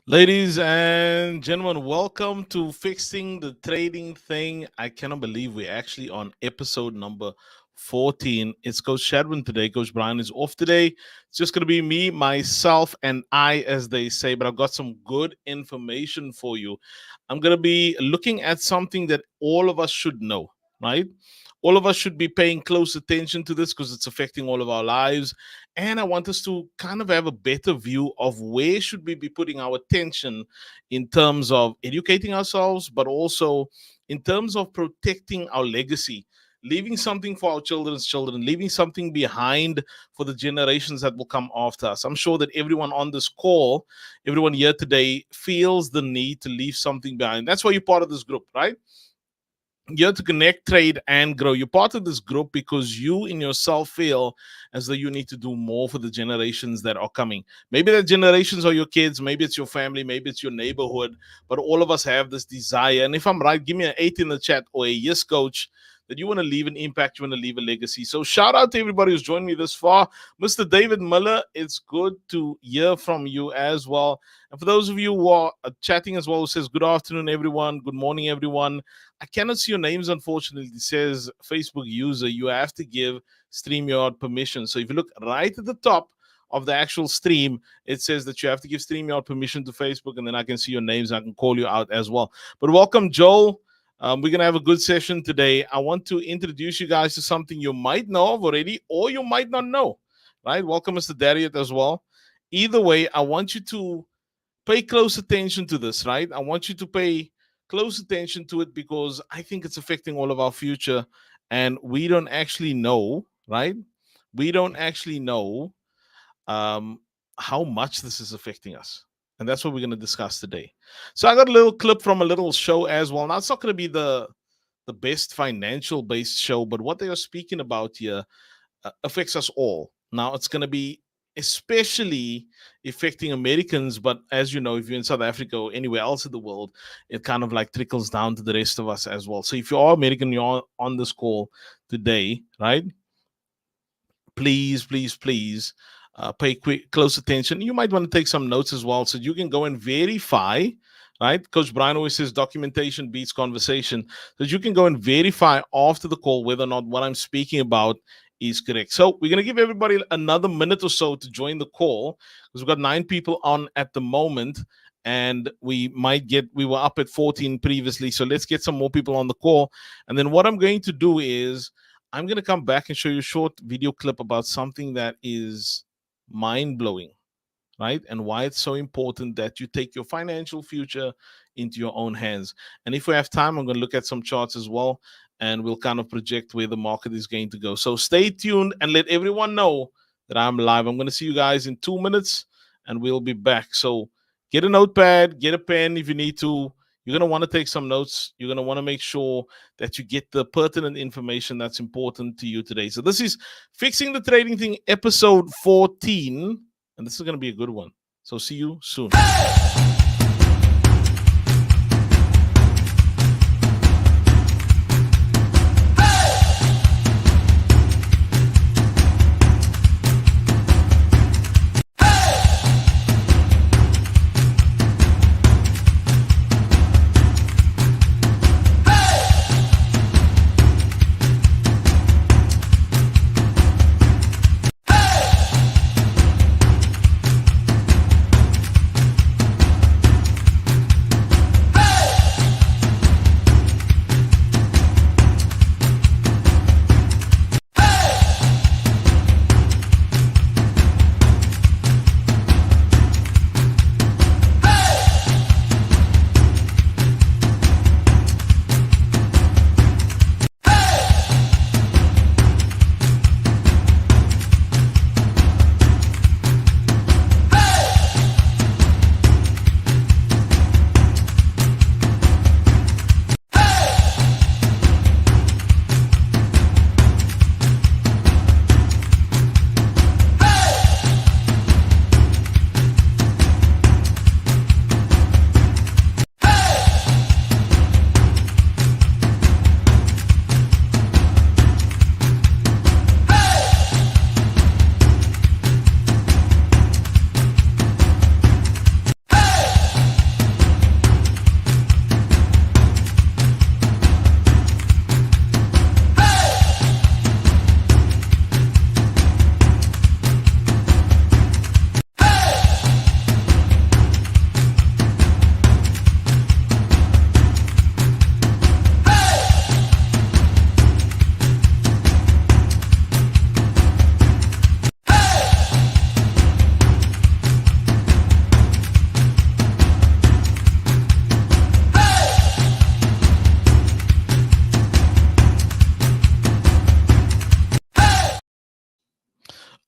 Ladies and gentlemen, welcome to Fixing the Trading Thing. I cannot believe we're actually on episode number 14. It's Coach Shadwin today. Coach Brian is off today. It's just going to be me, myself, and I, as they say. But I've got some good information for you. I'm going to be looking at something that all of us should know, right? All of us should be paying close attention to this because it's affecting all of our lives. And I want us to kind of have a better view of where should we be putting our attention in terms of educating ourselves, but also in terms of protecting our legacy, leaving something for our children's children, leaving something behind for the generations that will come after us. I'm sure that everyone on this call, everyone here today feels the need to leave something behind. That's why you're part of this group, right? You're to connect, trade, and grow. You're part of this group because you in yourself feel as though you need to do more for the generations that are coming. Maybe the generations are your kids, maybe it's your family, maybe it's your neighborhood, but all of us have this desire. And if I'm right, give me an 8 in the chat or a yes, coach, that you want to leave an impact, you want to leave a legacy. So shout out to everybody who's joined me this far. Mr. David Miller, it's good to hear from you as well. And for those of you who are chatting as well, who says, good afternoon, everyone. Good morning, everyone. I cannot see your names, unfortunately. It says Facebook user. You have to give StreamYard permission. So if you look right at the top of the actual stream, it says that you have to give StreamYard permission to Facebook, and then I can see your names. I can call you out as well. But welcome, Joel. We're going to have a good session today. I want to introduce you guys to something you might know of already, or you might not know, right? Welcome, Mr. Dariet, as well. Either way, I want you to pay close attention to this, right? I want you to pay close attention to it because I think it's affecting all of our future, and we don't actually know, right? We don't actually know um, how much this is affecting us. And that's what we're going to discuss today. So I got a little clip from a little show as well. Now, it's not going to be the best financial based show, but what they are speaking about here affects us all. Now, it's going to be especially affecting Americans, but as you know, if you're in South Africa or anywhere else in the world, it kind of like trickles down to the rest of us as well. So if you are American, you're on this call today, right? Please, please, please pay close attention. You might want to take some notes as well so you can go and verify, right? Coach Brian always says documentation beats conversation. So you can go and verify after the call whether or not what I'm speaking about is correct. So we're going to give everybody another minute or so to join the call because we've got 9 people on at the moment. And we were up at 14 previously. So let's get some more people on the call. And then what I'm going to do is I'm going to come back and show you a short video clip about something that is mind-blowing, right? And why it's so important that you take your financial future into your own hands. And if we have time, I'm going to look at some charts as well, and we'll kind of project where the market is going to go. So stay tuned and let everyone know that I'm live. I'm going to see you guys in 2 minutes, and we'll be back. So get a notepad, get a pen if you need to. You're going to want to take some notes. You're going to want to make sure that you get the pertinent information that's important to you today. So this is Fixing the Trading Thing, episode 14. And this is going to be a good one. So see you soon.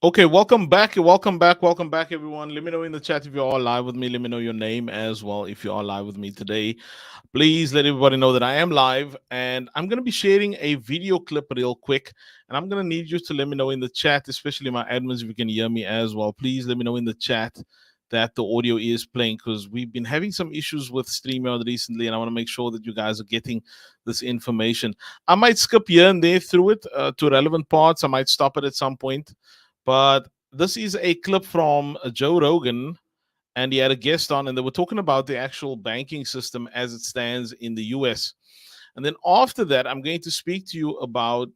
Okay, welcome back, welcome back, everyone. Let me know in the chat if you're all live with me. Let me know your name as well if you're all live with me today. Please let everybody know that I am live and I'm going to be sharing a video clip real quick. And I'm going to need you to let me know in the chat, especially my admins, if you can hear me as well. Please let me know in the chat that the audio is playing because we've been having some issues with StreamYard recently. And I want to make sure that you guys are getting this information. I might skip here and there through it to relevant parts. I might stop it at some point. But this is a clip from Joe Rogan, and he had a guest on, and they were talking about the actual banking system as it stands in the US. And then after that, I'm going to speak to you about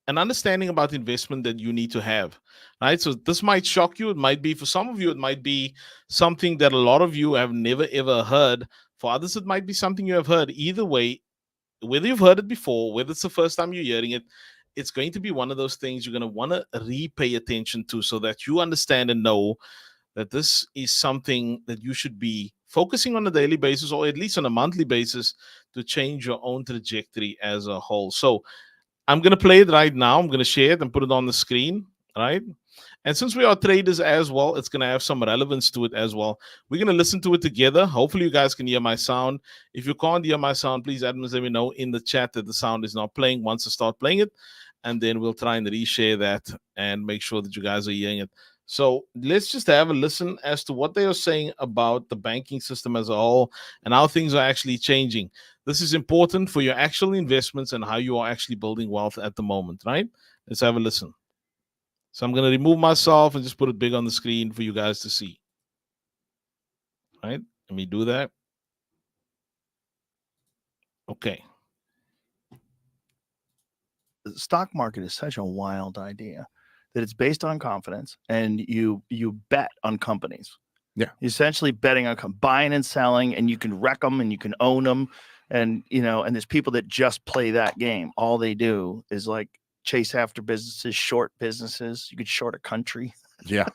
an understanding about investment that you need to have, right? So this might shock you. It might be, for some of you, it might be something that a lot of you have never ever heard. For others, it might be something you have heard. Either way, whether you've heard it before, whether it's the first time you're hearing it, it's going to be one of those things you're going to want to repay attention to so that you understand and know that this is something that you should be focusing on a daily basis or at least on a monthly basis to change your own trajectory as a whole. So I'm going to play it right now. I'm going to share it and put it on the screen, right? And since we are traders as well, it's going to have some relevance to it as well. We're going to listen to it together. Hopefully, you guys can hear my sound. If you can't hear my sound, please, admins, let me know in the chat that the sound is not playing once I start playing it. And then we'll try and reshare that and make sure that you guys are hearing it. So let's just have a listen as to what they are saying about the banking system as a whole and how things are actually changing. This is important for your actual investments and how you are actually building wealth at the moment, right? Let's have a listen. So I'm going to remove myself and just put it big on the screen for you guys to see. Right? Let me do that. Okay. The stock market is such a wild idea that it's based on confidence, and you bet on companies. Yeah, you're essentially betting on buying and selling, and you can wreck them and you can own them, and and there's people that just play that game. All they do is like chase after businesses, short businesses. You could short a country. Yeah.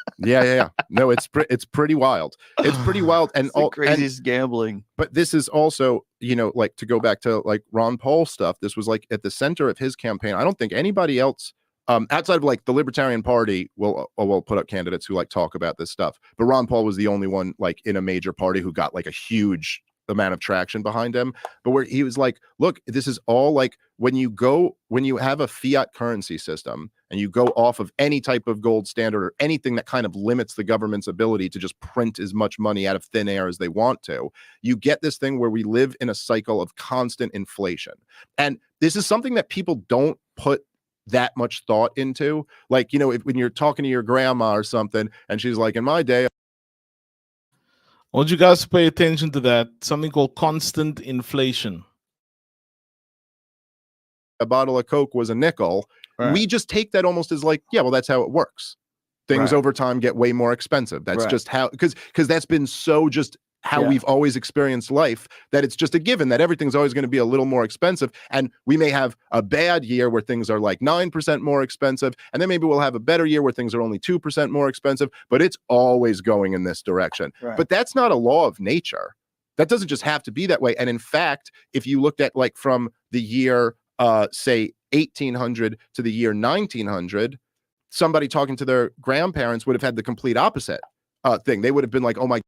No, it's pretty wild. It's pretty wild, and it's the craziest gambling. But this is also, like, to go back to like Ron Paul stuff. This was like at the center of his campaign. I don't think anybody else, outside of like the Libertarian Party, will put up candidates who like talk about this stuff. But Ron Paul was the only one like in a major party who got like a huge amount of traction behind him. But where he was like, look, this is all like when you have a fiat currency system and you go off of any type of gold standard or anything that kind of limits the government's ability to just print as much money out of thin air as they want to, you get this thing where we live in a cycle of constant inflation. And this is something that people don't put that much thought into. Like, when you're talking to your grandma or something and she's like, in my day, I want you guys to pay attention to that. Something called constant inflation. A bottle of Coke was a nickel. Right. We just take that almost as like, yeah, well, that's how it works. Things over time get way more expensive. That's just how, because that's been so just how we've always experienced life, that it's just a given that everything's always going to be a little more expensive. And we may have a bad year where things are like 9% more expensive, and then maybe we'll have a better year where things are only 2% more expensive, but it's always going in this direction. But that's not a law of nature. That doesn't just have to be that way. And in fact, if you looked at like from the year, say 1800 to the year 1900, somebody talking to their grandparents would have had the complete opposite thing. They would have been like, oh my.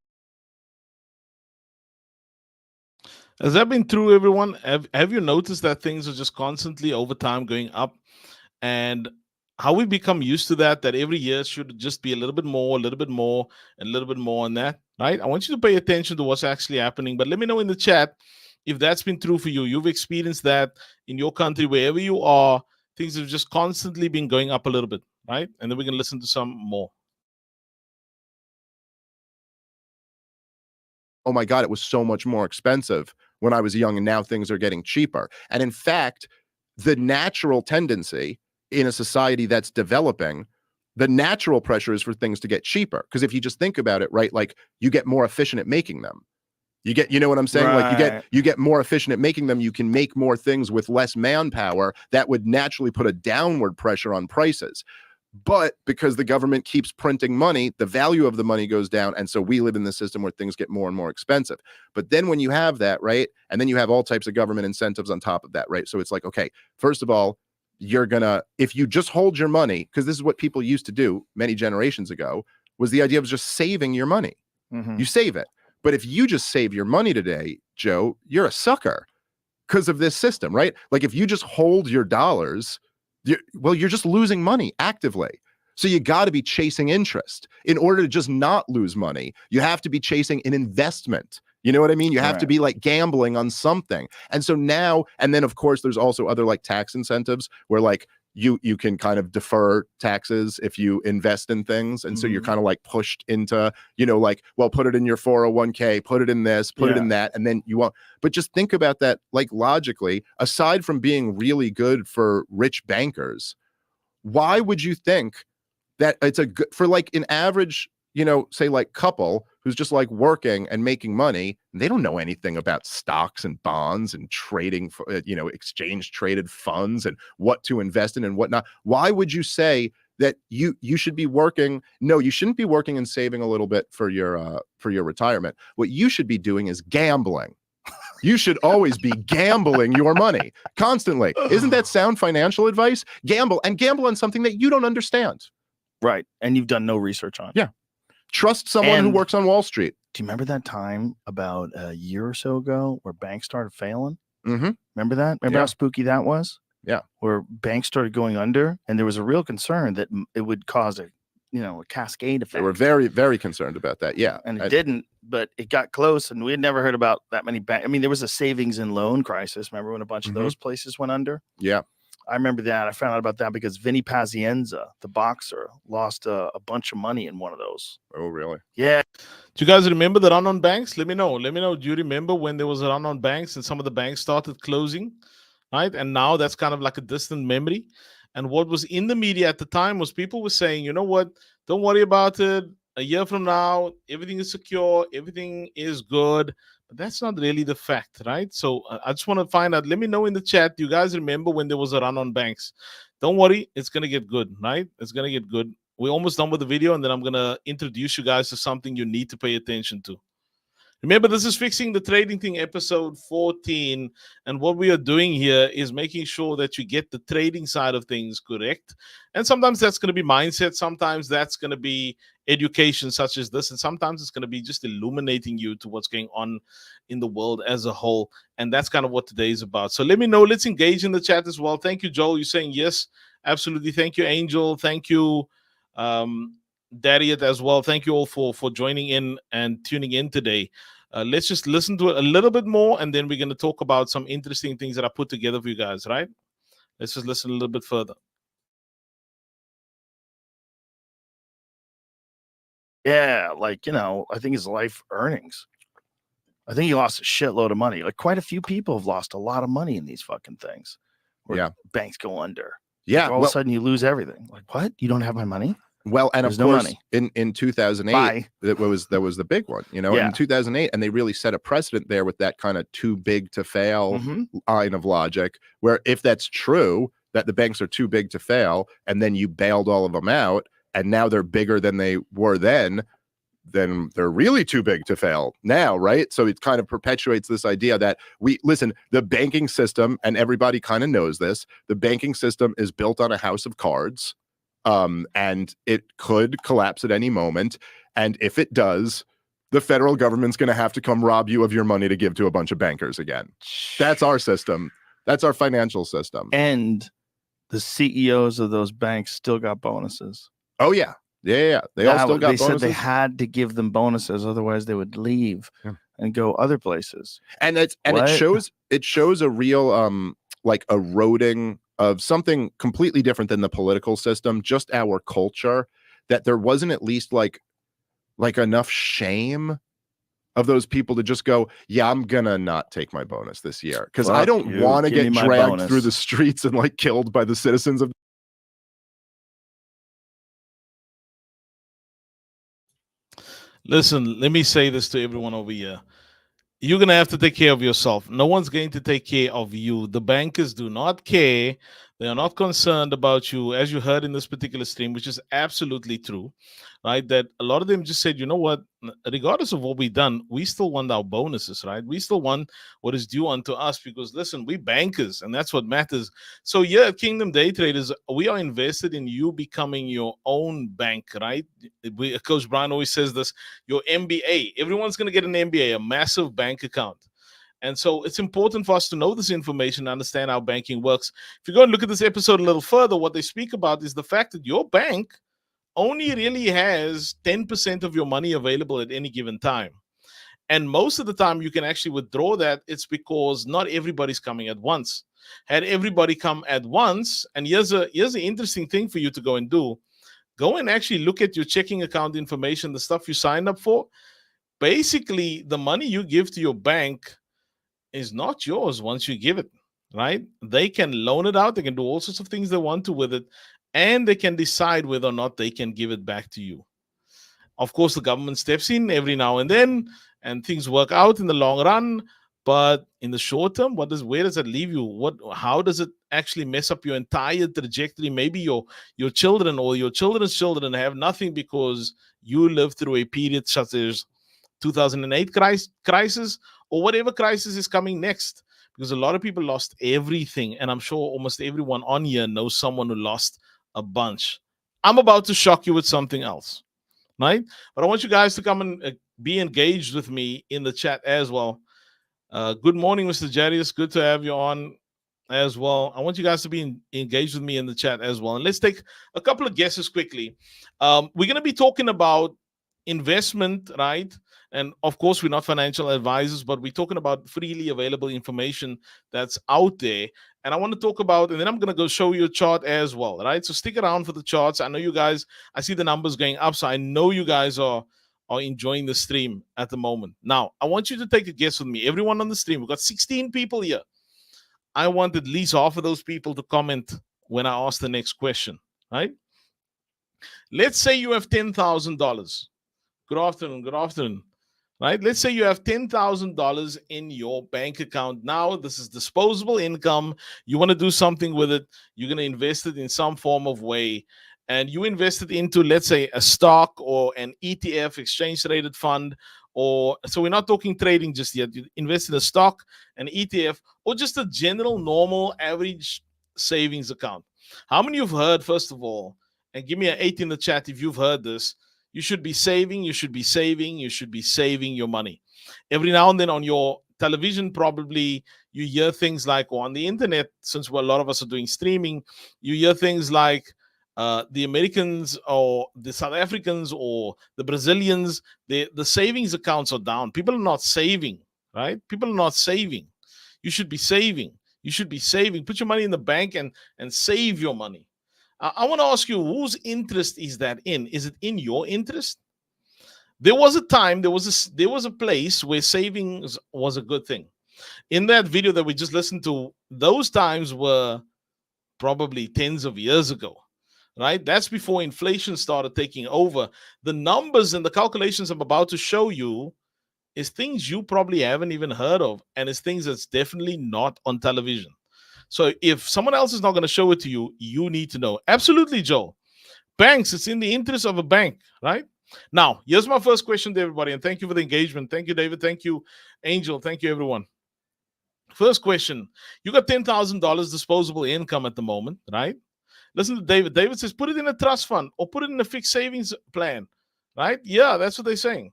Has that been true, everyone? Have you noticed that things are just constantly over time going up? And how we become used to that every year should just be a little bit more, a little bit more, and a little bit more on that, right? I want you to pay attention to what's actually happening. But let me know in the chat if that's been true for you. You've experienced that in your country, wherever you are, things have just constantly been going up a little bit, right? And then we can listen to some more. Oh my God, it was so much more expensive when I was young, and now things are getting cheaper. And in fact, the natural tendency in a society that's developing, the natural pressure is for things to get cheaper. Because if you just think about it, right, like you get more efficient at making them. You know what I'm saying? Like you get more efficient at making them. You can make more things with less manpower. That would naturally put a downward pressure on prices. But because the government keeps printing money, the value of the money goes down. And so we live in the system where things get more and more expensive. But then when you have that, right, and then you have all types of government incentives on top of that, right? So it's like, okay, first of all, if you just hold your money, because this is what people used to do many generations ago, was the idea of just saving your money. You save it. But if you just save your money today, Joe, you're a sucker because of this system, right? Like if you just hold your dollars, you're just losing money actively. So you got to be chasing interest. In order to just not lose money, you have to be chasing an investment. You know what I mean? You have to be like gambling on something. And so now, and then of course, there's also other like tax incentives where like you can kind of defer taxes if you invest in things. And so you're kind of like pushed into, like, well, put it in your 401k, put it in this, put it in that. And then you won't. But just think about that, like logically, aside from being really good for rich bankers, why would you think that it's a good for like an average, say like couple who's just like working and making money, and they don't know anything about stocks and bonds and trading for, exchange traded funds and what to invest in and whatnot. Why would you say that you should be working? No, you shouldn't be working and saving a little bit for your retirement. What you should be doing is gambling. You should always be gambling your money constantly. Isn't that sound financial advice? Gamble on something that you don't understand. Right. And you've done no research on. Yeah. Trust someone who works on Wall Street. Do you remember that time about a year or so ago where banks started failing? Mm-hmm. Remember that? Remember how spooky that was? Yeah. Where banks started going under, and there was a real concern that it would cause a cascade effect. They were very, very concerned about that. Yeah. And it didn't, but it got close, and we had never heard about that many banks. I mean, there was a savings and loan crisis. Remember when a bunch of those places went under? Yeah. I remember that. I found out about that because Vinny Pazienza, the boxer, lost a bunch of money in one of those. Oh, really? Yeah. Do you guys remember the run on banks? Let me know. Do you remember when there was a run on banks and some of the banks started closing, right? And now that's kind of like a distant memory. And what was in the media at the time was people were saying, you know what? Don't worry about it. A year from now, everything is secure. Everything is good. But that's not really the fact, right? So I just want to find out. Let me know in the chat. Do you guys remember when there was a run on banks? Don't worry. It's going to get good, right? It's going to get good. We're almost done with the video, and then I'm going to introduce you guys to something you need to pay attention to. Remember, this is Fixing the Trading Thing, episode 14. And what we are doing here is making sure that you get the trading side of things correct. And sometimes that's going to be mindset. Sometimes that's going to be education such as this. And sometimes it's going to be just illuminating you to what's going on in the world as a whole. And that's kind of what today is about. So let me know. Let's engage in the chat as well. Thank you, Joel. You're saying yes. Absolutely. Thank you, Angel. Thank you, Dariet as well. Thank you all for joining in and tuning in today. Let's just listen to it a little bit more, and then we're going to talk about some interesting things that I put together for you guys, right? Let's just listen a little bit further. Yeah, I think his life earnings. I think he lost a shitload of money. Like quite a few people have lost a lot of money in these fucking things. Where banks go under. Yeah. Like all of a sudden you lose everything. Like, what? You don't have my money? Well, and There's of course, no money. in 2008, that was the big one, in 2008, and they really set a precedent there with that kind of too big to fail line of logic, where if that's true, that the banks are too big to fail, and then you bailed all of them out, and now they're bigger than they were then they're really too big to fail now, right? So it kind of perpetuates this idea that the banking system, and everybody kind of knows this, the banking system is built on a house of cards. And it could collapse at any moment. And if it does, the federal government's going to have to come rob you of your money to give to a bunch of bankers again. That's our system. That's our financial system. And the CEOs of those banks still got bonuses. Oh, yeah. Yeah. They all still got bonuses. They said they had to give them bonuses. Otherwise, they would leave and go other places. And it shows a real eroding of something completely different than the political system, just our culture, that there wasn't at least like enough shame of those people to just go, yeah, I'm gonna not take my bonus this year because I don't want to get dragged through the streets and like killed by the citizens of. Listen, let me say this to everyone over here. You're going to have to take care of yourself. No one's going to take care of you. The bankers do not care. They are not concerned about you, as you heard in this particular stream, which is absolutely true, right? That a lot of them just said, you know what, regardless of what we've done, we still want our bonuses, right? We still want what is due unto us because, listen, we bankers and that's what matters. So, yeah, at Kingdom Day Traders, we are invested in you becoming your own bank, right? Coach Brian always says this, your MBA. Everyone's going to get an MBA, a massive bank account. And so it's important for us to know this information and understand how banking works. If you go and look at this episode a little further, what they speak about is the fact that your bank only really has 10% of your money available at any given time. And most of the time you can actually withdraw that. It's because not everybody's coming at once. Had everybody come at once, and here's an interesting thing for you to go and do. Go and actually look at your checking account information, the stuff you signed up for. Basically, the money you give to your bank is not yours once you give it, right? They can loan it out. They can do all sorts of things they want to with it, and they can decide whether or not they can give it back to you. Of course, the government steps in every now and then, and things work out in the long run. But in the short term, where does that leave you? How does it actually mess up your entire trajectory? Maybe your children or your children's children have nothing because you lived through a period such as 2008 crisis or whatever crisis is coming next, because a lot of people lost everything, and I'm sure almost everyone on here knows someone who lost a bunch. I'm about to shock you with something else, right? But I want you guys to come and be engaged with me in the chat as well. Good morning, Mr. Jarius. Good to have you on as well. I want you guys to be engaged with me in the chat as well. And let's take a couple of guesses quickly. We're going to be talking about investment, right? And of course, we're not financial advisors, but we're talking about freely available information that's out there. And I want to talk about, and then I'm going to go show you a chart as well, right? So stick around for the charts. I know you guys, I see the numbers going up, so I know you guys are enjoying the stream at the moment. Now, I want you to take a guess with me. Everyone on the stream, we've got 16 people here. I want at least half of those people to comment when I ask the next question, right? Let's say you have $10,000. Good afternoon. Right? Let's say you have $10,000 in your bank account. Now, this is disposable income. You want to do something with it. You're going to invest it in some form of way. And you invest it into, let's say, a stock or an ETF, exchange traded fund. So we're not talking trading just yet. You invest in a stock, an ETF, or just a general, normal, average savings account. How many of you have heard, first of all, and give me an 8 in the chat if you've heard this, you should be saving your money. Every now and then on your television, probably you hear things like, or on the internet, since a lot of us are doing streaming, you hear things like the Americans or the South Africans or the Brazilians, the savings accounts are down. People are not saving, right? People are not saving. You should be saving. Put your money in the bank and save your money. I want to ask you, whose interest is that in? Is it in your interest? There was a time, there was a place where savings was a good thing. In that video that we just listened to, those times were probably tens of years ago, right? That's before inflation started taking over. The numbers and the calculations I'm about to show you is things you probably haven't even heard of, and it's things that's definitely not on television. So if someone else is not going to show it to you, you need to know. Absolutely, Joel. Banks, it's in the interest of a bank, right? Now, here's my first question to everybody, and thank you for the engagement. Thank you, David. Thank you, Angel. Thank you, everyone. First question. You got $10,000 disposable income at the moment, right? Listen to David. David says, put it in a trust fund or put it in a fixed savings plan, right? Yeah, that's what they're saying.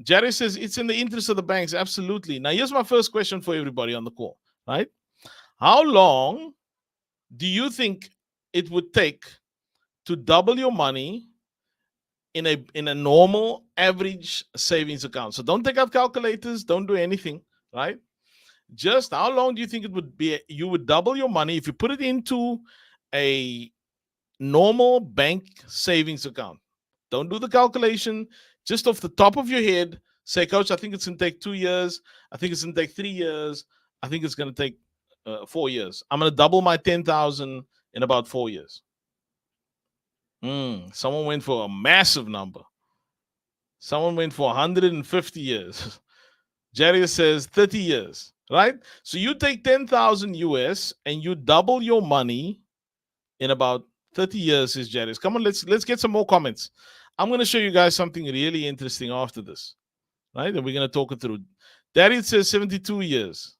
Jerry says, it's in the interest of the banks. Absolutely. Now, here's my first question for everybody on the call, right? How long do you think it would take to double your money in a normal average savings account? So don't take out calculators, don't do anything, right? Just how long do you think it would be you would double your money if you put it into a normal bank savings account? Don't do the calculation. Just off the top of your head, say, Coach, I think it's going to take 2 years. I think it's going to take 3 years. I think it's going to take 4 years. I'm going to double my 10,000 in about 4 years. Someone went for a massive number. Someone went for 150 years. Jerry says 30 years. right? So you take 10,000 US and you double your money in about 30 years, says Jarius. Come on, let's get some more comments. I'm going to show you guys something really interesting after this, right? And we're going to talk it through. Darius says 72 years.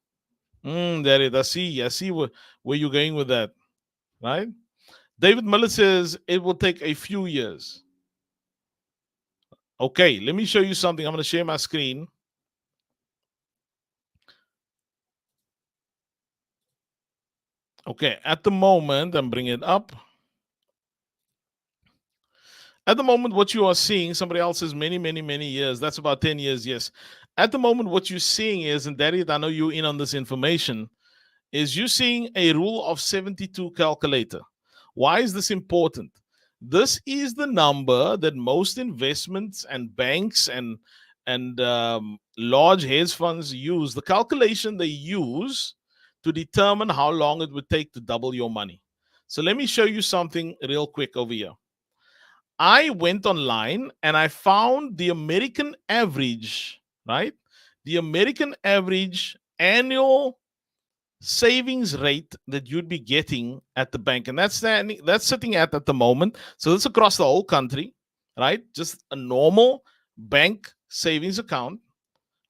Darius, I see where you're going with that, right? David Miller says it will take a few years. Okay, let me show you something. I'm going to share my screen. Okay, at the moment, I'm bringing it up. At the moment, what you are seeing, somebody else says many, many, many years. That's about 10 years, yes. At the moment, what you're seeing is, and Daddy, I know you're in on this information, is you're seeing a rule of 72 calculator. Why is this important? This is the number that most investments and banks and large hedge funds use. The calculation they use to determine how long it would take to double your money. So let me show you something real quick over here. I went online and I found the American average, right? The American average annual savings rate that you'd be getting at the bank. And that's sitting at the moment. So that's across the whole country, right? Just a normal bank savings account,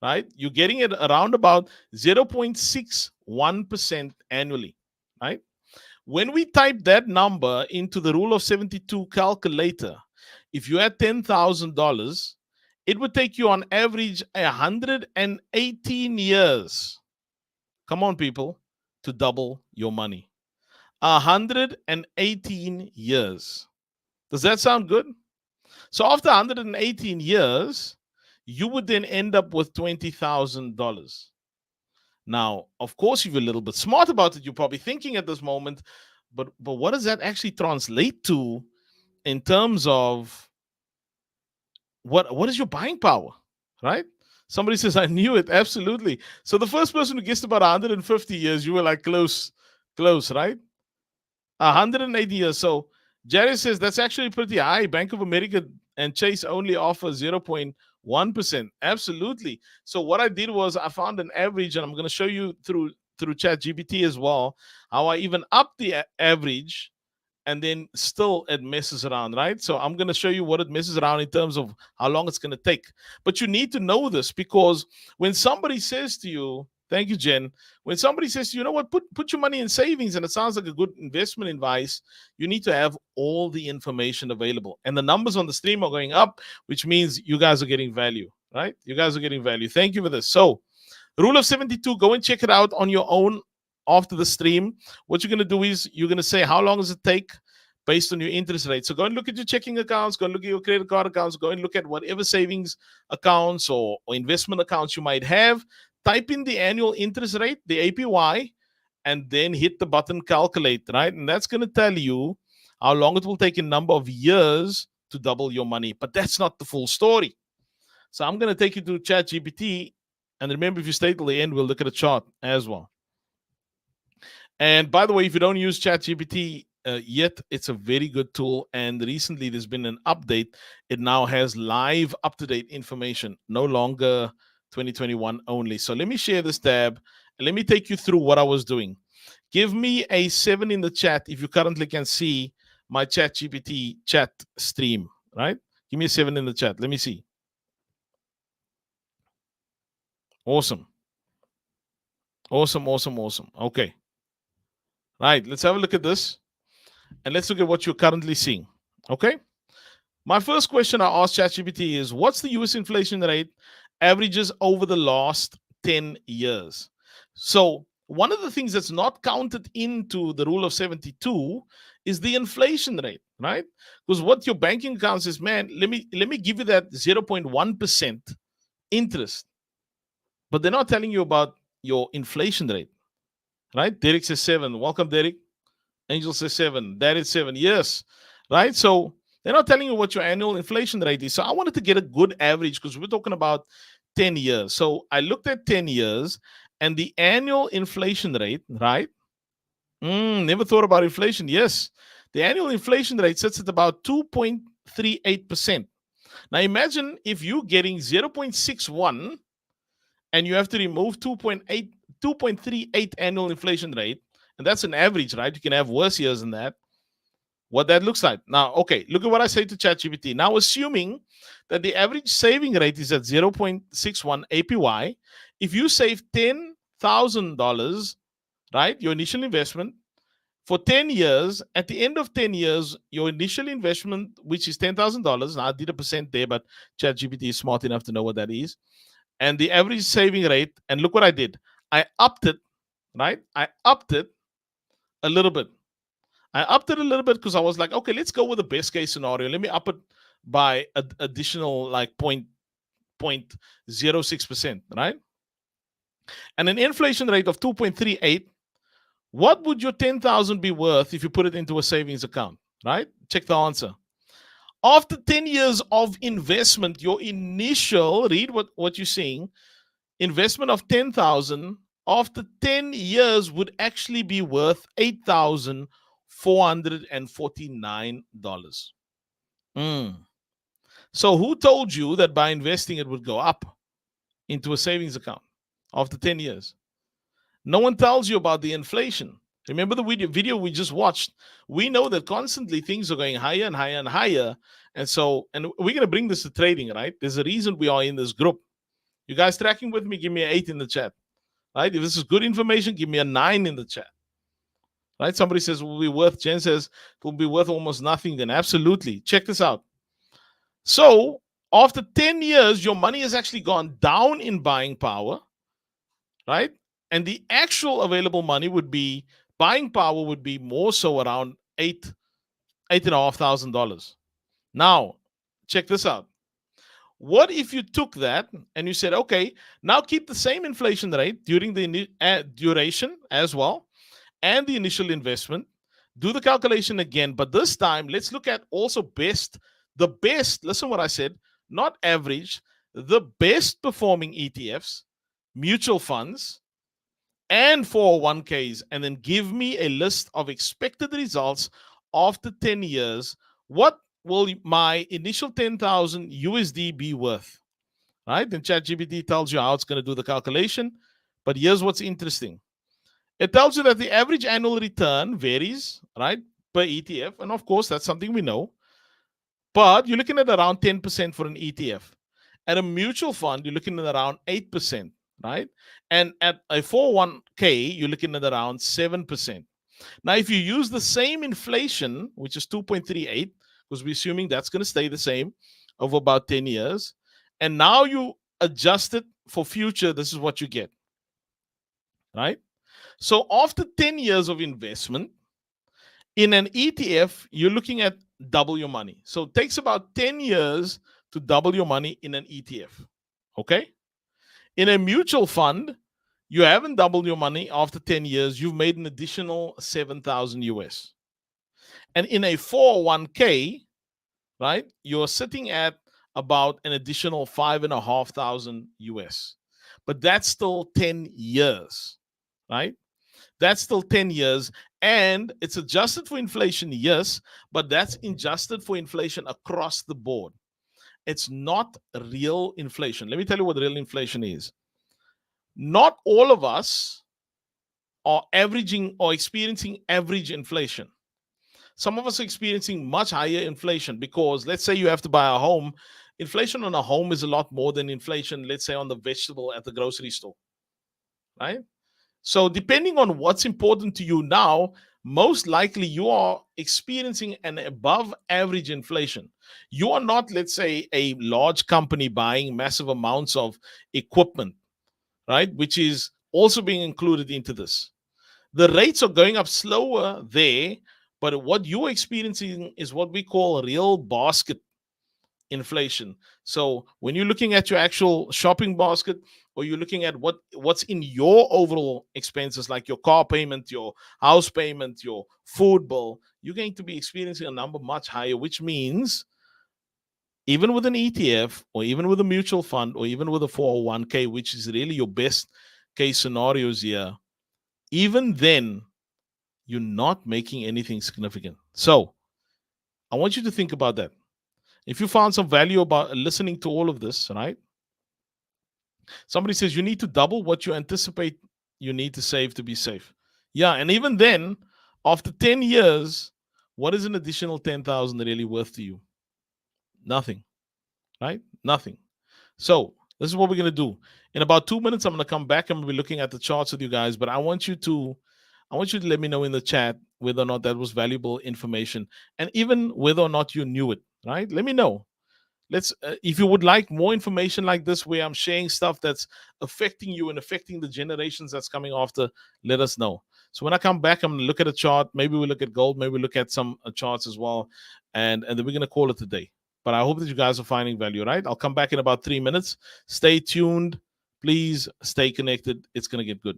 right? You're getting it around about 0.61% annually, right? When we type that number into the rule of 72 calculator, if you had $10,000, it would take you on average 118 years. Come on, people, to double your money. 118 years. Does that sound good? So after 118 years, you would then end up with $20,000. Now, of course, if you're a little bit smart about it, you're probably thinking at this moment, but what does that actually translate to in terms of what is your buying power, right? Somebody says, I knew it. Absolutely. So the first person who guessed about 150 years, you were like close, right? 180 years. So Jerry says that's actually pretty high. Bank of America and Chase only offer 0.1%. Absolutely. So what I did was I found an average, and I'm going to show you through ChatGPT as well how I even up the average, and then still it messes around, right? So I'm going to show you what it messes around in terms of how long it's going to take. But you need to know this, because when somebody says to you, thank you, Jen, when somebody says, you know what, put your money in savings, and it sounds like a good investment advice, you need to have all the information available. And the numbers on the stream are going up, which means you guys are getting value, right? You guys are getting value. Thank you for this. So rule of 72, go and check it out on your own after the stream. What you're going to do is you're going to say, how long does it take based on your interest rate? So go and look at your checking accounts, go and look at your credit card accounts, go and look at whatever savings accounts or investment accounts you might have. Type in the annual interest rate, the APY, and then hit the button calculate, right? And that's going to tell you how long it will take a number of years to double your money. But that's not the full story. So I'm going to take you to ChatGPT. And remember, if you stay till the end, we'll look at a chart as well. And by the way, if you don't use ChatGPT yet, it's a very good tool. And recently there's been an update. It now has live, up-to-date information, no longer 2021 only. So let me share this tab. And let me take you through what I was doing. Give me a 7 in the chat if you currently can see my ChatGPT chat stream, right? Give me a 7 in the chat. Let me see. Awesome. Awesome, awesome, awesome. Okay. Right, let's have a look at this. And let's look at what you're currently seeing. Okay. My first question I asked ChatGPT is, what's the US inflation rate averages over the last 10 years? So one of the things that's not counted into the rule of 72 is the inflation rate, right? Because what your banking account says, man, let me give you that 0.1% interest. But they're not telling you about your inflation rate, right? Derek says 7. Welcome, Derek. Angel says 7. That is 7. Yes, right? So they're not telling you what your annual inflation rate is. So I wanted to get a good average because we're talking about 10 years. So I looked at 10 years and the annual inflation rate, right? Never thought about inflation. Yes, the annual inflation rate sits at about 2.38%. Now imagine if you're getting 0.61 and you have to remove 2.8 2.38 annual inflation rate, and that's an average, right? You can have worse years than that. What that looks like. Now, okay, look at what I say to ChatGPT. Now, assuming that the average saving rate is at 0.61 APY, if you save $10,000, right, your initial investment for 10 years, at the end of 10 years, your initial investment, which is $10,000, now I did a percent there, but ChatGPT is smart enough to know what that is, and the average saving rate, and look what I did. I upped it, right? I upped it a little bit. I upped it a little bit because I was like, okay, let's go with the best case scenario. Let me up it by additional like 0.06%, right? And an inflation rate of 2.38. What would your 10,000 be worth if you put it into a savings account, right? Check the answer. After 10 years of investment, your initial, read what you're seeing, investment of 10,000 after 10 years would actually be worth $8,449. So who told you that by investing it would go up into a savings account after 10 years? No one tells you about the inflation. Remember the video we just watched? We know that constantly things are going higher and higher and higher. And we're going to bring this to trading, right? There's a reason we are in this group. You guys tracking with me? Give me an 8 in the chat. Right? If this is good information, give me a 9 in the chat. Right? Somebody says will be worth. Jen says it will be worth almost nothing. Then absolutely. Check this out. So after 10 years, your money has actually gone down in buying power, right? And the actual available money would be buying power would be more so around $8,500. Now, check this out. What if you took that and you said, okay, now keep the same inflation rate during the duration as well and the initial investment, do the calculation again, but this time let's look at also the best, listen what I said, not average, the best performing ETFs, mutual funds, and 401ks, and then give me a list of expected results after 10 years. What will my initial 10,000 USD be worth? Right? Then ChatGPT tells you how it's going to do the calculation. But here's what's interesting. It tells you that the average annual return varies, right, per ETF. And of course, that's something we know. But you're looking at around 10% for an ETF. At a mutual fund, you're looking at around 8%, right? And at a 401k, you're looking at around 7%. Now, if you use the same inflation, which is 2.38, because we're assuming that's going to stay the same over about 10 years, and now you adjust it for future, this is what you get, right? So after 10 years of investment in an ETF, you're looking at double your money. So it takes about 10 years to double your money in an ETF, okay? In a mutual fund, you haven't doubled your money after 10 years. You've made an additional 7,000 US. And in a 401k, right, you're sitting at about an additional 5,500 US. But that's still 10 years, right? That's still 10 years. And it's adjusted for inflation, yes, but that's adjusted for inflation across the board. It's not real inflation. Let me tell you what real inflation is. Not all of us are averaging or experiencing average inflation. Some of us are experiencing much higher inflation because let's say you have to buy a home. Inflation on a home is a lot more than inflation, let's say, on the vegetable at the grocery store, right? So depending on what's important to you now, most likely you are experiencing an above average inflation. You are not, let's say, a large company buying massive amounts of equipment, right? Which is also being included into this. The rates are going up slower there, but what you're experiencing is what we call real basket inflation. So when you're looking at your actual shopping basket, or you're looking at what's in your overall expenses, like your car payment, your house payment, your food bill, you're going to be experiencing a number much higher, which means even with an ETF or even with a mutual fund or even with a 401k, which is really your best case scenarios here, even then, you're not making anything significant. So I want you to think about that. If you found some value about listening to all of this, right? Somebody says you need to double what you anticipate you need to save to be safe. Yeah, and even then, after 10 years, what is an additional 10,000 really worth to you? Nothing, right? Nothing. So this is what we're gonna do. In about 2 minutes, I'm gonna come back. I'm gonna be looking at the charts with you guys, but I want you to let me know in the chat whether or not that was valuable information, and even whether or not you knew it. Right? Let me know. Let's if you would like more information like this where I'm sharing stuff that's affecting you and affecting the generations that's coming after, let us know. So when I come back, I'm going to look at a chart. Maybe we look at gold, maybe we look at some charts as well, and then we're going to call it a day. But I hope that you guys are finding value. Right, I'll come back in about 3 minutes. Stay tuned, please. Stay connected. It's going to get good.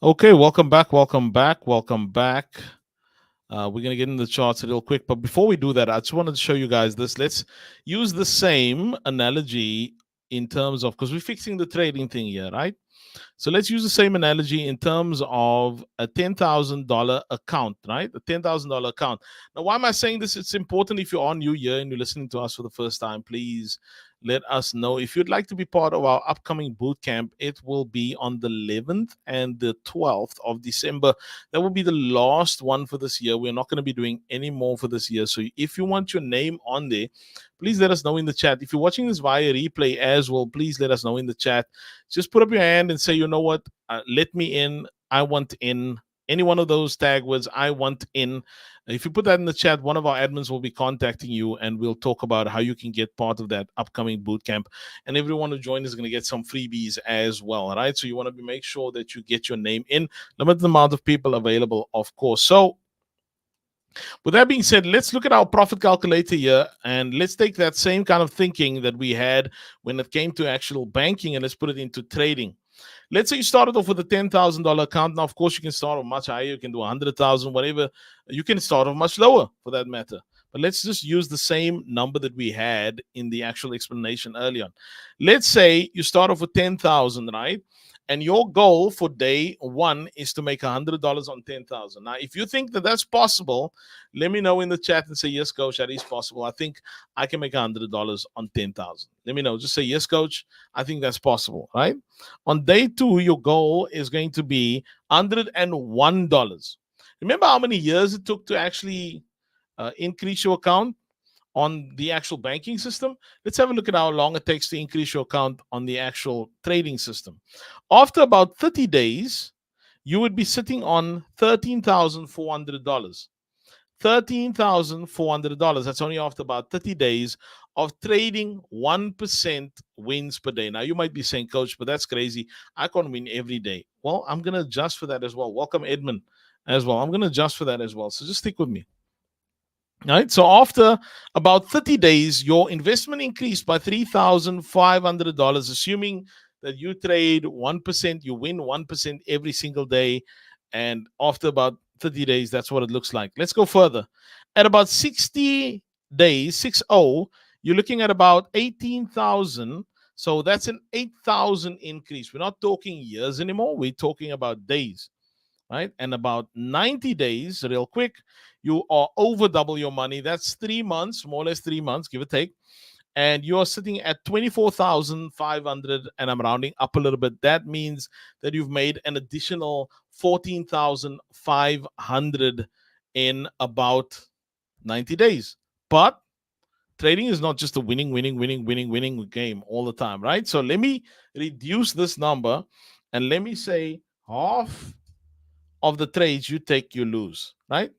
Okay, welcome back, welcome back, welcome back. We're going to get into the charts real quick. But before we do that, I just wanted to show you guys this. Let's use the same analogy in terms of, because we're fixing the trading thing here, right? So let's use the same analogy in terms of a $10,000 account, right? A $10,000 account. Now, why am I saying this? It's important if you're on new year and you're listening to us for the first time, please let us know. If you'd like to be part of our upcoming boot camp, it will be on the 11th and the 12th of December. That will be the last one for this year. We're not going to be doing any more for this year. So if you want your name on there, please let us know in the chat. If you're watching this via replay as well, please let us know in the chat. Just put up your hand and say, you know what, let me in. I want in. Any one of those tag words, I want in. If you put that in the chat, one of our admins will be contacting you and we'll talk about how you can get part of that upcoming boot camp. And everyone who joins is going to get some freebies as well. All right. So you want to make sure that you get your name in. Limited amount of people available, of course. So with that being said, let's look at our profit calculator here and let's take that same kind of thinking that we had when it came to actual banking and let's put it into trading. Let's say you started off with a $10,000 account. Now, of course, you can start off much higher. You can do 100,000, whatever. You can start off much lower for that matter. But let's just use the same number that we had in the actual explanation earlier on. Let's say you start off with 10,000, right? And your goal for day one is to make $100 on 10,000. Now, if you think that that's possible, let me know in the chat and say, yes, coach, that is possible. I think I can make $100 on 10,000. Let me know. Just say, yes, coach, I think that's possible, right? On day two, your goal is going to be $101. Remember how many years it took to actually increase your account on the actual banking system? Let's have a look at how long it takes to increase your account on the actual trading system. After about 30 days, you would be sitting on $13,400. $13,400. That's only after about 30 days of trading 1% wins per day. Now, you might be saying, coach, but that's crazy. I can't win every day. Well, I'm going to adjust for that as well. Welcome, Edmund, as well. I'm going to adjust for that as well. So just stick with me. All right. So after about 30 days, your investment increased by $3,500, assuming that you trade 1%, you win 1% every single day. And after about 30 days, that's what it looks like. Let's go further. At about 60 days, 60, you're looking at about 18,000. So that's an 8,000 increase. We're not talking years anymore. We're talking about days, right? And about 90 days, real quick, you are over double your money. That's 3 months, more or less 3 months, give or take. And you're sitting at 24,500, and I'm rounding up a little bit. That means that you've made an additional 14,500 in about 90 days. But trading is not just a winning game all the time, right? So let me reduce this number, and let me say half of the trades you take, you lose, right?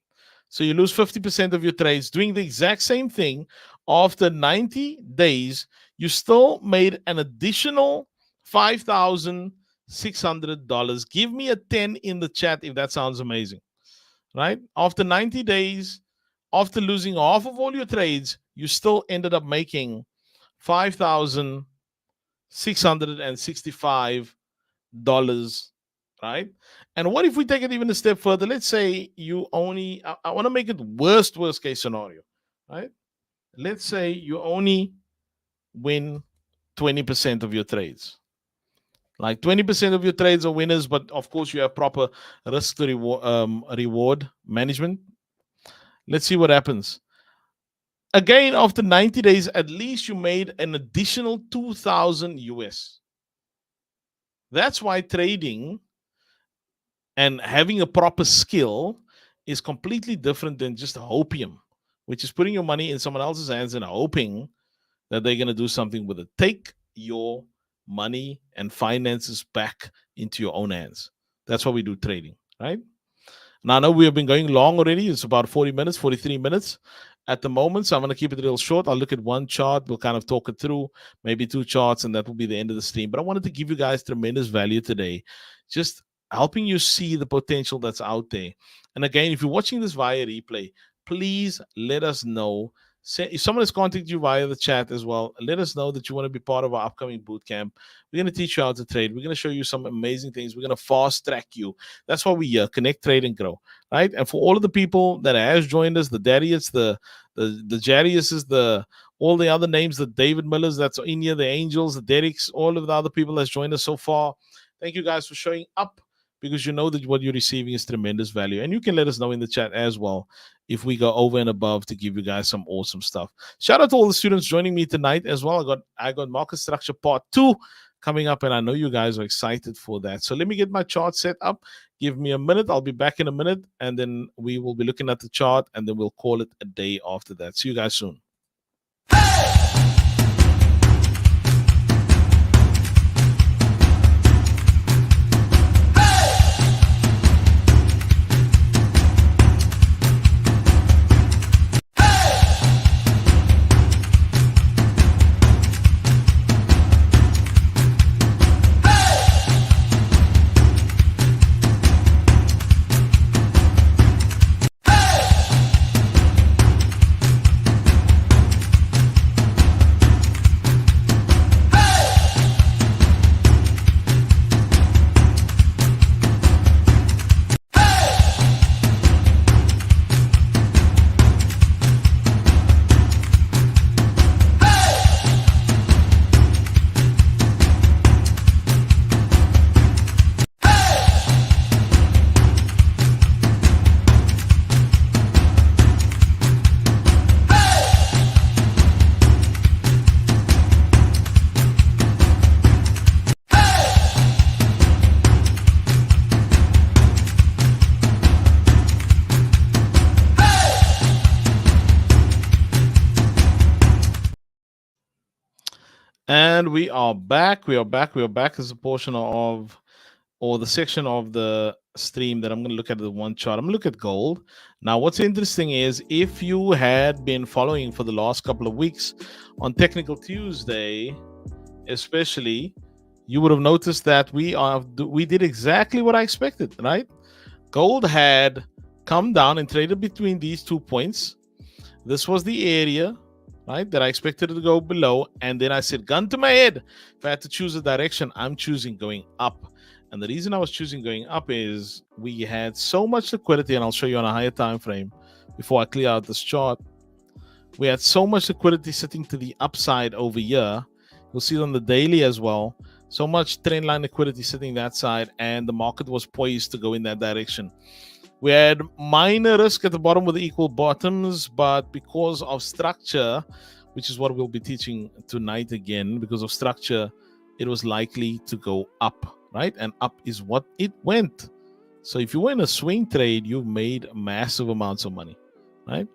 So you lose 50% of your trades doing the exact same thing. After 90 days, you still made an additional $5,600. Give me a 10 in the chat if that sounds amazing, right? After 90 days, after losing half of all your trades, you still ended up making $5,665, right? And what if we take it even a step further? Let's say you only, I want to make it worst case scenario, right? Let's say you only win 20% of your trades. Like 20% of your trades are winners, but of course you have proper risk to reward management. Let's see what happens. Again, after 90 days, at least you made an additional 2,000 US. That's why trading and having a proper skill is completely different than just hopium, which is putting your money in someone else's hands and hoping that they're going to do something with it. Take your money and finances back into your own hands. That's why we do trading, right? Now, I know we have been going long already. It's about 40 minutes, 43 minutes at the moment. So I'm going to keep it real short. I'll look at one chart. We'll kind of talk it through, maybe 2 charts, and that will be the end of the stream. But I wanted to give you guys tremendous value today. Just helping you see the potential that's out there. And again, if you're watching this via replay, please let us know. If someone has contacted you via the chat as well, let us know that you want to be part of our upcoming boot camp. We're going to teach you how to trade. We're going to show you some amazing things. We're going to fast track you. That's why we connect, trade, and grow, right? And for all of the people that has joined us, the Darius, the Jariuses, all the other names, the David Millers that's in here, the Angels, the Derricks, all of the other people that's joined us so far. Thank you guys for showing up, because you know that what you're receiving is tremendous value. And you can let us know in the chat as well if we go over and above to give you guys some awesome stuff. Shout out to all the students joining me tonight as well. I got market structure part 2 coming up, and I know you guys are excited for that. So let me get my chart set up. Give me a minute. I'll be back in a minute, and then we will be looking at the chart, and then we'll call it a day after that. See you guys soon. And we are back. We are back as a portion of, or the section of the stream that I'm going to look at the one chart. I'm going to look at gold. Now, what's interesting is if you had been following for the last couple of weeks on Technical Tuesday, especially, you would have noticed that we did exactly what I expected, right? Gold had come down and traded between these 2 points. This was the area, right, that I expected it to go below. And then I said, gun to my head, if I had to choose a direction, I'm choosing going up. And the reason I was choosing going up is we had so much liquidity, and I'll show you on a higher time frame before I clear out this chart. We had so much liquidity sitting to the upside over here. You'll see it on the daily as well. So much trend line liquidity sitting that side, and the market was poised to go in that direction. We had minor risk at the bottom with the equal bottoms, but because of structure, which is what we'll be teaching tonight again, because of structure, it was likely to go up, right? And up is what it went. So if you were in a swing trade, you made massive amounts of money, right?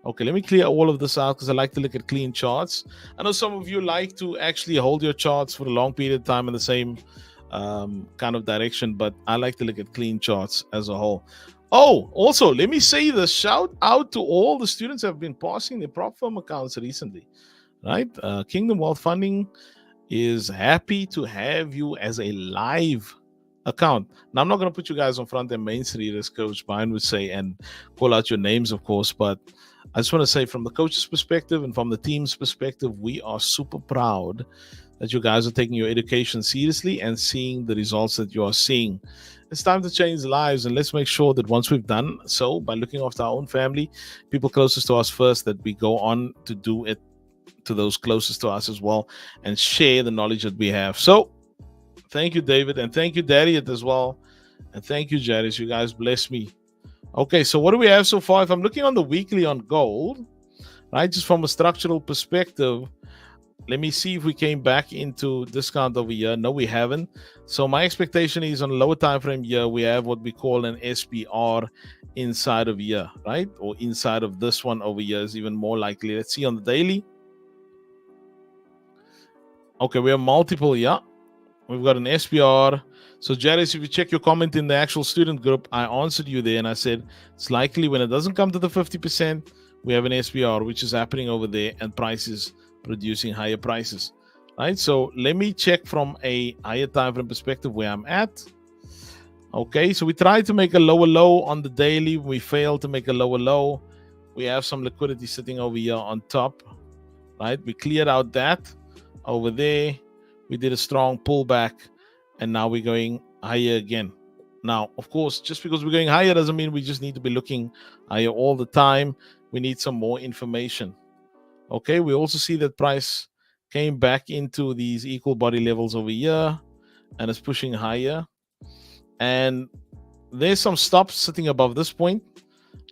Okay, let me clear all of this out because I like to look at clean charts. I know some of you like to actually hold your charts for a long period of time in the same kind of direction, but I like to look at clean charts as a whole. Oh, also, let me say this. Shout out to all the students who have been passing their prop firm accounts recently, right? Kingdom Wealth Funding is happy to have you as a live account. Now, I'm not going to put you guys on front and main street, as Coach Brian would say, and call out your names, of course, but I just want to say from the coach's perspective and from the team's perspective, we are super proud that you guys are taking your education seriously and seeing the results that you are seeing. It's time to change lives, and let's make sure that once we've done so, by looking after our own family, people closest to us first, that we go on to do it to those closest to us as well and share the knowledge that we have. So thank you, David, and thank you, Darius, as well, and thank you, Jairus. You guys bless me. Okay, so what do we have so far? If I'm looking on the weekly on gold, right, just from a structural perspective, let me see if we came back into discount over here. No, we haven't. So my expectation is on a lower time frame here, we have what we call an SPR inside of here, right? Or inside of this one over here is even more likely. Let's see on the daily. Okay, we have multiple here. We've got an SPR. So Jairus, if you check your comment in the actual student group, I answered you there and I said it's likely when it doesn't come to the 50%, we have an SPR, which is happening over there, and prices producing higher prices, right? So let me check from a higher time frame perspective where I'm at. Okay, so we tried to make a lower low on the daily. We failed to make a lower low. We have some liquidity sitting over here on top, right? We cleared out that over there. We did a strong pullback, and now we're going higher again. Now, of course, just because we're going higher doesn't mean we just need to be looking higher all the time. We need some more information. Okay, we also see that price came back into these equal body levels over here and is pushing higher. And there's some stops sitting above this point,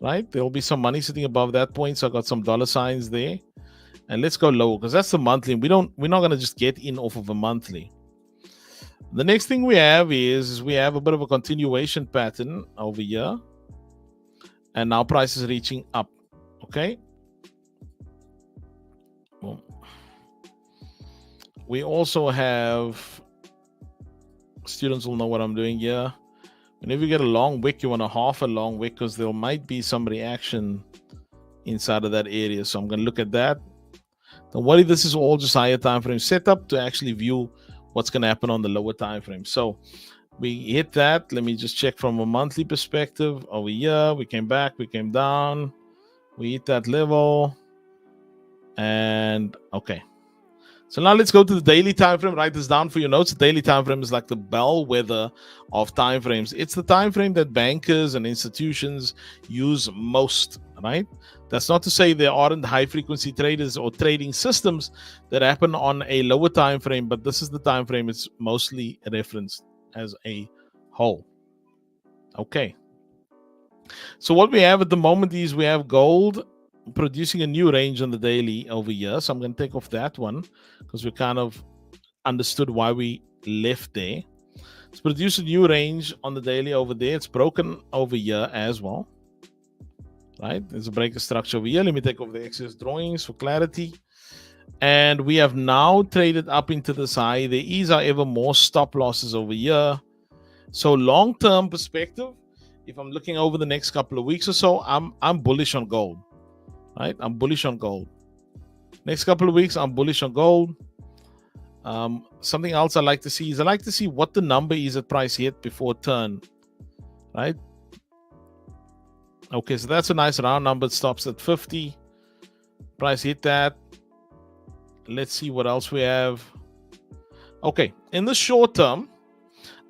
right? There'll be some money sitting above that point. So I got some dollar signs there. And let's go low because that's the monthly. We're not going to just get in off of a monthly. The next thing we have is we have a bit of a continuation pattern over here. And now price is reaching up. Okay. Boom. We also have, students will know what I'm doing here. Whenever you get a long wick, you want a half a long wick because there might be some reaction inside of that area. So I'm going to look at that. Don't worry, this is all just higher time frame setup to actually view what's going to happen on the lower time frame. So we hit that. Let me just check from a monthly perspective. Over here, we came back, we came down, we hit that level, and okay. So now let's go to the daily time frame. Write this down for your notes. The daily time frame is like the bellwether of time frames. It's the time frame that bankers and institutions use most, right? That's not to say there aren't high frequency traders or trading systems that happen on a lower time frame, but this is the time frame it's mostly referenced as a whole. Okay. So what we have at the moment is we have gold producing a new range on the daily over here. So I'm going to take off that one because we kind of understood why we left there. It's produced a new range on the daily over there. It's broken over here as well. Right? There's a breaker structure over here. Let me take off the excess drawings for clarity. And we have now traded up into this high. There is, however, more stop losses over here. So long-term perspective, if I'm looking over the next couple of weeks or so, I'm bullish on gold. Right? I'm bullish on gold. Next couple of weeks, I'm bullish on gold. Something else I like to see is I like to see what the number is at price hit before turn. Right? Okay, so that's a nice round number. It stops at 50. Price hit that. Let's see what else we have. Okay, in the short term,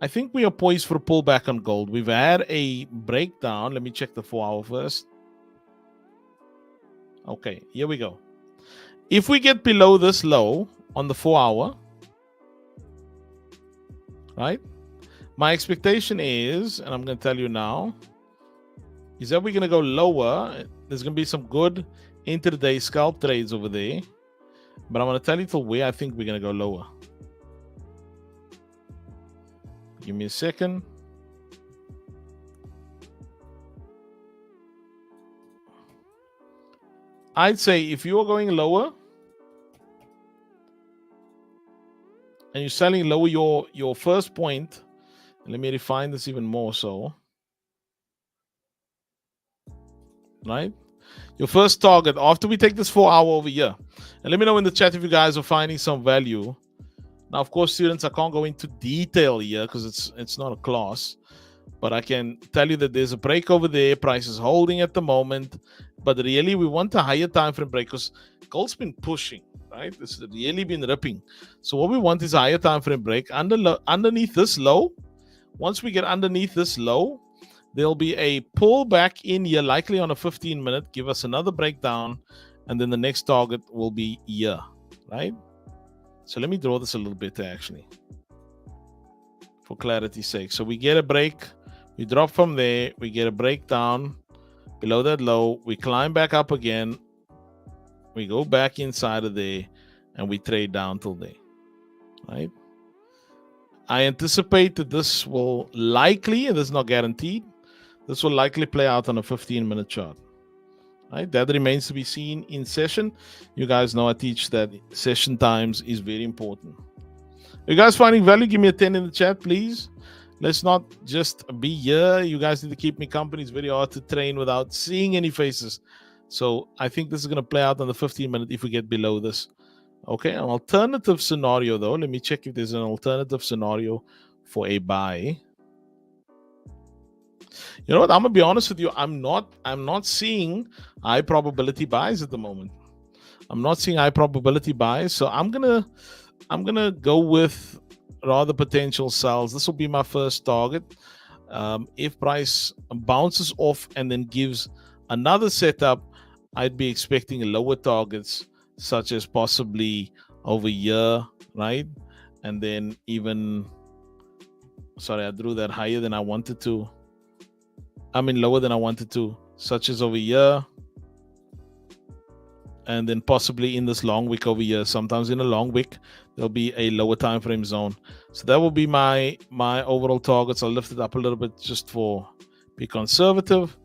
I think we are poised for a pullback on gold. We've had a breakdown. Let me check the 4 hour first. Okay, here we go. If we get below this low on the 4 hour, right? My expectation is, and I'm going to tell you now, is that we're going to go lower. There's going to be some good intraday scalp trades over there. But I'm going to tell you till where I think we're going to go lower. Give me a second. I'd say if you are going lower and you're selling lower your first point, let me refine this even more so. Right? Your first target after we take this 4 hour over here. And let me know in the chat if you guys are finding some value. Now, of course, students, I can't go into detail here because it's not a class. But I can tell you that there's a break over there. Price is holding at the moment. But really, we want a higher time frame break because gold's been pushing, right? It's really been ripping. So what we want is a higher time frame break underneath this low. Once we get underneath this low, there'll be a pull back in here, likely on a 15-minute. Give us another breakdown. And then the next target will be here, right? So let me draw this a little bit actually, for clarity's sake. So we get a break, we drop from there, we get a breakdown below that low, we climb back up again, we go back inside of there, and we trade down till there, right? I anticipate that this will likely, and this is not guaranteed, this will likely play out on a 15-minute chart. Right, that remains to be seen in session. You guys know I teach that session times is very important. You guys finding value? Give me a 10 in the chat, please. Let's not just be here. You guys need to keep me company. It's very hard to train without seeing any faces. So I think this is going to play out on the 15-minute if we get below this. Okay, an alternative scenario though. Let me check if there's an alternative scenario for a buy. You know what? I'm gonna be honest with you. I'm not seeing high probability buys at the moment. I'm not seeing high probability buys, so I'm gonna go with rather potential sells. This will be my first target. If price bounces off and then gives another setup, I'd be expecting lower targets, such as possibly over here, right? And then even, sorry, I drew that higher than I wanted to. I mean lower than I wanted to, such as over here, and then possibly in this long wick over here. Sometimes in a long wick there'll be a lower time frame zone. So that will be my overall targets. I'll lift it up a little bit just for be conservative.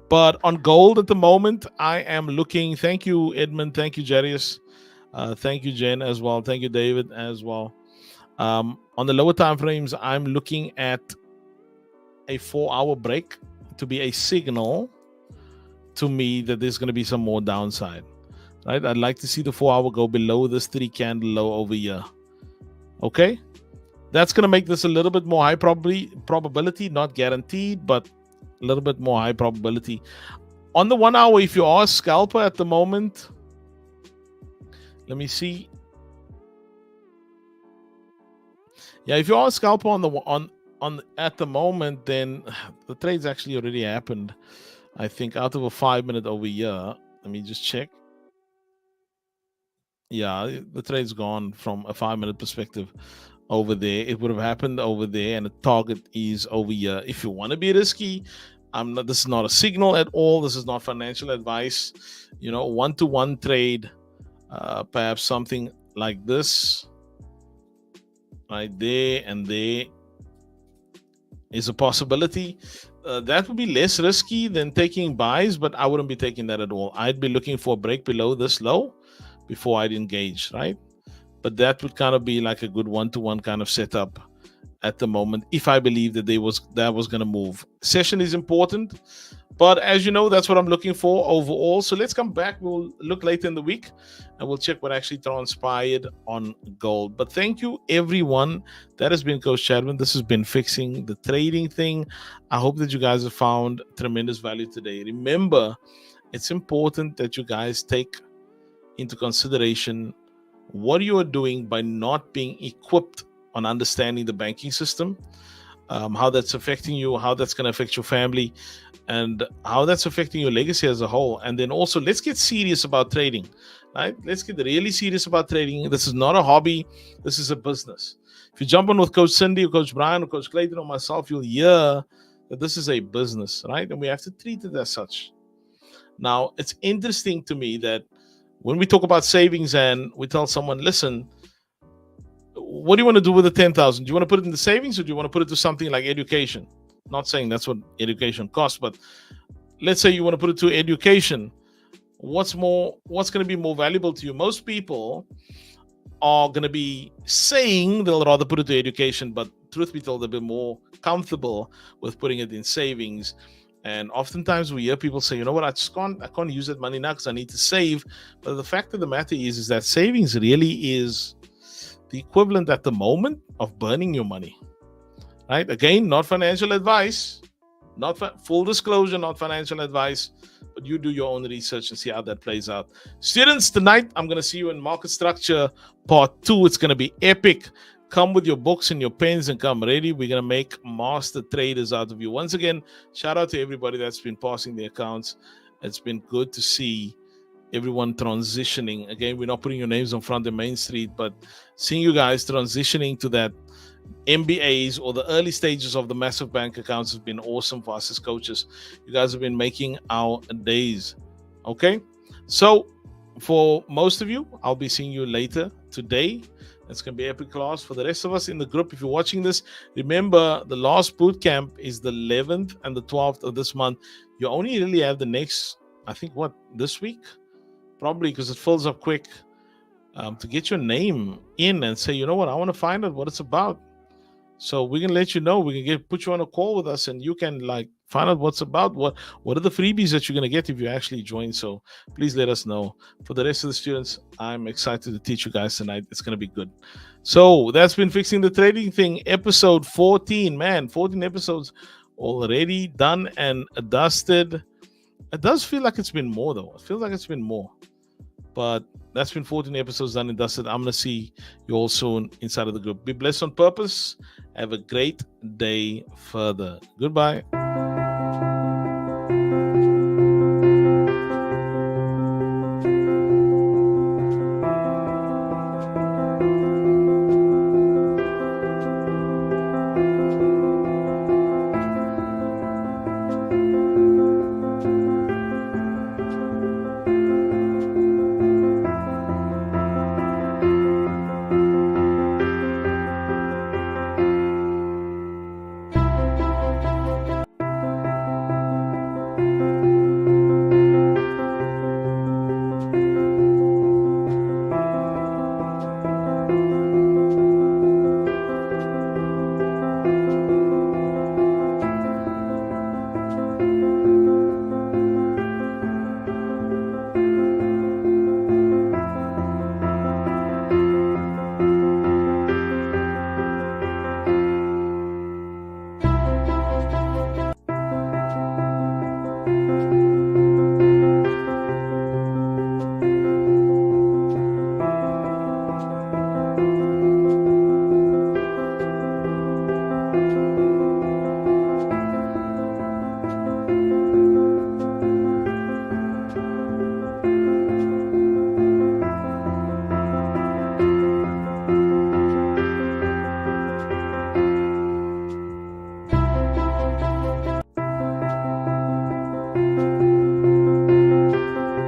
But on gold at the moment, I am looking. Thank you, Edmund. Thank you, Jarius. Thank you, Jen, as well. Thank you, David, as well. On the lower time frames, I'm looking at a 4 hour break to be a signal to me that there's going to be some more downside, right? I'd like to see the 4 hour go below this 3 candle low over here. Okay, that's going to make this a little bit more high probability, not guaranteed, but a little bit more high probability. On the 1 hour, if you are a scalper at the moment, let me see. Yeah, if you are a scalper on at the moment, then the trade's actually already happened. I think out of a 5 minute over here. Let me just check. Yeah, the trade's gone from a 5 minute perspective over there. It would have happened over there, and the target is over here. If you want to be risky, this is not a signal at all. This is not financial advice. You know, 1-to-1 trade, perhaps something like this, right there and there, is a possibility. That would be less risky than taking buys, but I wouldn't be taking that at all. I'd be looking for a break below this low, before I'd engage, right? But that would kind of be like a good one-to-one kind of setup at the moment, if I believe that that was going to move. Session is important, but as you know, that's what I'm looking for overall. So let's come back. We'll look later in the week and we'll check what actually transpired on gold. But thank you, everyone. That has been Coach Chadwin. This has been Fixing the Trading Thing. I hope that you guys have found tremendous value today. Remember, it's important that you guys take into consideration what you are doing by not being equipped on understanding the banking system, how that's affecting you, how that's going to affect your family, and how that's affecting your legacy as a whole. And then also, let's get serious about trading, right? Let's get really serious about trading. This is not a hobby. This is a business. If you jump on with Coach Cindy or Coach Brian or Coach Clayton or myself, you'll hear that this is a business, right? And we have to treat it as such. Now, it's interesting to me that when we talk about savings and we tell someone, listen, what do you want to do with the 10,000? Do you want to put it in the savings, or do you want to put it to something like education? Not saying that's what education costs, but let's say you want to put it to education. What's going to be more valuable to you? Most people are going to be saying they'll rather put it to education, but truth be told, they'll be more comfortable with putting it in savings. And oftentimes we hear people say, you know what, I can't use that money now because I need to save. But the fact of the matter is that savings really is the equivalent at the moment of burning your money, right? Again, not financial advice, full disclosure, not financial advice, but you do your own research and see how that plays out. Students, tonight, I'm going to see you in Market Structure Part 2. It's going to be epic. Come with your books and your pens and come ready. We're going to make master traders out of you. Once again, shout out to everybody that's been passing the accounts. It's been good to see everyone transitioning. Again, we're not putting your names on front of Main Street, but seeing you guys transitioning to that MBAs or the early stages of the massive bank accounts has been awesome for us as coaches. You guys have been making our days. Okay, so for most of you, I'll be seeing you later today. It's going to be epic class. For the rest of us in the group, if you're watching this, remember the last boot camp is the 11th and the 12th of this month. You only really have the next, I think, this week? Probably, because it fills up quick, to get your name in and say, you know what, I want to find out what it's about. So we can let you know. We can put you on a call with us, and you can find out what's about. What are the freebies that you're going to get if you actually join? So please let us know. For the rest of the students, I'm excited to teach you guys tonight. It's going to be good. So that's been Fixing the Trading Thing, episode 14. Man, 14 episodes already done and dusted. It does feel like it's been more, though. It feels like it's been more. But that's been 14 episodes done and dusted. I'm going to see you all soon inside of the group. Be blessed on purpose. Have a great day further. Goodbye.